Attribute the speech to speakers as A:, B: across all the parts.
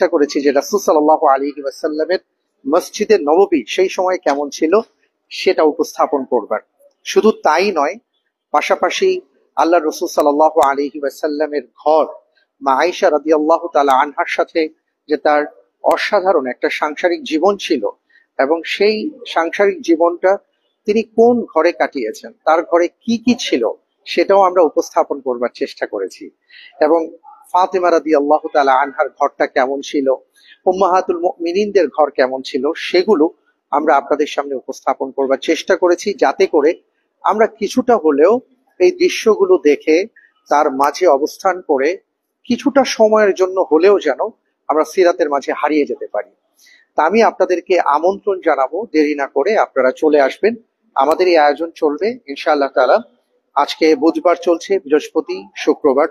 A: চেষ্টা করেছি যে রাসূল সাল্লাল্লাহু আলাইহি ওয়াসাল্লামের মসজিদে নববী সেই সময় কেমন ছিল সেটা উপস্থাপন করবার। শুধু তাই নয়, পাশাপাশি আল্লাহ রসুল সাল্লাল্লাহু আলাইহি ওয়াসাল্লামের ঘর মা আয়েশা রাদিয়াল্লাহু তাআলা আনহার সাথে যে তার অসাধারণ একটা সাংসারিক জীবন ছিল, এবং সেই সাংসারিক জীবনটা তিনি কোন ঘরে কাটিয়েছেন, তার ঘরে কি কি ছিল সেটাও আমরা উপস্থাপন করবার চেষ্টা করেছি। এবং ফাতেমা রাদিয়াল্লাহু তাআলা আনহার ঘরটা কেমন ছিল, উম্মাহাতুল মুমিনিনদের ঘর কেমন ছিল, সেগুলো আমরা আপনাদের সামনে উপস্থাপন করবার চেষ্টা করেছি, যাতে করে আমরা কিছুটা হলেও এই দৃশ্যগুলো দেখে তার মাঝে অবস্থান করে কিছুটা সময়ের জন্য হলেও যেন আমরা সিরাতের মাঝে হারিয়ে যেতে পারি। তা আমি আপনাদেরকে আমন্ত্রণ জানাবো, দেরি না করে আপনারা চলে আসবেন। আমাদের এই আয়োজন চলবে ইনশাআল্লাহ তাআলা। আজকে বুধবার চলছে, বৃহস্পতি, শুক্রবার,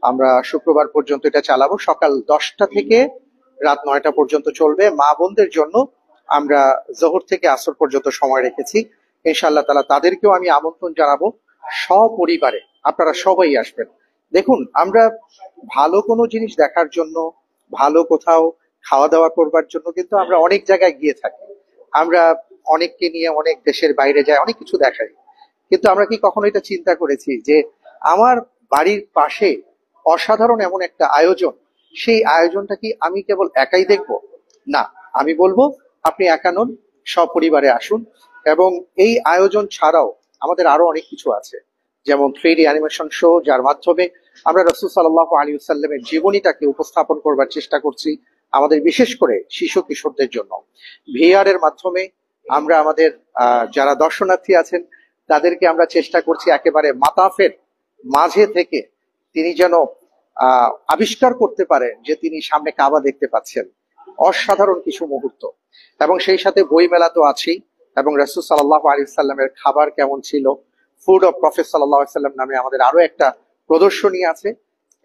A: আমরা শুক্রবার পর্যন্ত এটা চালাবো। সকাল 10টা থেকে রাত 9টা পর্যন্ত চলবে। মা বোনদের জন্য আমরা জোহর থেকে আসর পর্যন্ত সময় রেখেছি। ইনশাআল্লাহ তাআলা তাদেরকেও আমি আমন্ত্রণ জানাবো, সপরিবারে আপনারা সবাই আসবেন। দেখুন, আমরা ভালো কোনো জিনিস দেখার জন্য, ভালো কোথাও খাওয়া দাওয়া করবার জন্য কিন্তু আমরা অনেক জায়গায় গিয়ে থাকি। আমরা অনেককে নিয়ে অনেক দেশের বাইরে যাই, অনেক কিছু দেখাই, কিন্তু আমরা কি কখনো এটা চিন্তা করেছি যে আমার বাড়ির পাশে অসাধারণ এমন একটা আয়োজন, সেই আয়োজনটা কি আমি কেবল একাই দেখব? না, আমি বলবো আপনি একা নন, সপরিবারে আসুন। এবং এই আয়োজন ছাড়াও আমাদের আরো অনেক কিছু আছে, যেমন 3D অ্যানিমেশন শো, যার মাধ্যমে আমরা রাসূল সাল্লাল্লাহু আলাইহি ওয়াসাল্লামের জীবনীটাকে উপস্থাপন করবার চেষ্টা করছি আমাদের বিশেষ করে শিশু কিশোরদের জন্য। ভিআর এর মাধ্যমে আমরা আমাদের যারা দর্শনার্থী আছেন তাদেরকে আমরা চেষ্টা করছি একেবারে মাতাফের মাঝে থেকে তিনি যেন আবিষ্কার করতে পারেন যে তিনি সামনে কাবা দেখতে পাচ্ছেন। অসাধারণ কিছু মুহূর্ত। এবং সেই সাথে বই মেলা তো আছেই, এবং রাসূল সাল্লাল্লাহু আলাইহি ওয়াসাল্লামের খাবার কেমন ছিল, ফুড অফ প্রফেট সাল্লাল্লাহু আলাইহি ওয়াসাল্লাম নামে আমাদের আরো একটা প্রদর্শনী আছে।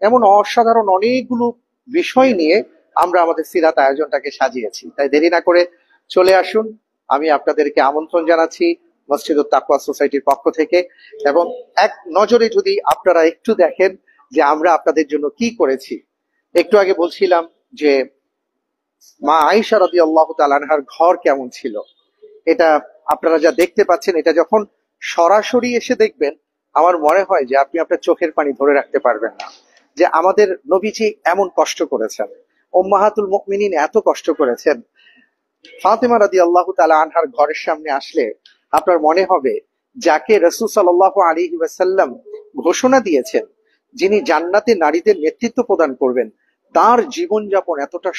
A: এমন অসাধারণ অনেকগুলো বিষয় নিয়ে আমরা আমাদের সিরাত আয়োজনটাকে সাজিয়েছি। তাই দেরি না করে চলে আসুন। আমি আপনাদেরকে আমন্ত্রণ জানাচ্ছি মসজিদুত তাকওয়া সোসাইটির পক্ষ থেকে। এবং এক নজরে যদি আপনারা একটু দেখেন যে আমরা আপনাদের জন্য কি করেছি। একটু আগে বলছিলাম যে মা আয়েশা রাদিয়াল্লাহু তাআলা আনহার ঘর কেমন ছিল, এটা আপনারা যা দেখতে পাচ্ছেন, এটা যখন সরাসরি এসে দেখবেন আমার মনে হয় যে আপনি আপনার চোখের পানি ধরে রাখতে পারবেন না, যে আমাদের নবীজি এমন কষ্ট করেছেন, উম্মাহাতুল মুমিনিন এত কষ্ট করেছেন। ফাতেমা রাদিয়াল্লাহু তাআলা আনহার ঘরের সামনে আসলে আপনার মনে হবে যাকে রাসূল সাল্লাল্লাহু আলাইহি ওয়াসাল্লাম ঘোষণা দিয়েছেন যিনি জান্নাতে নারীদের নেতৃত্ব প্রদান করবেন, তার জীবনযাপন এতটা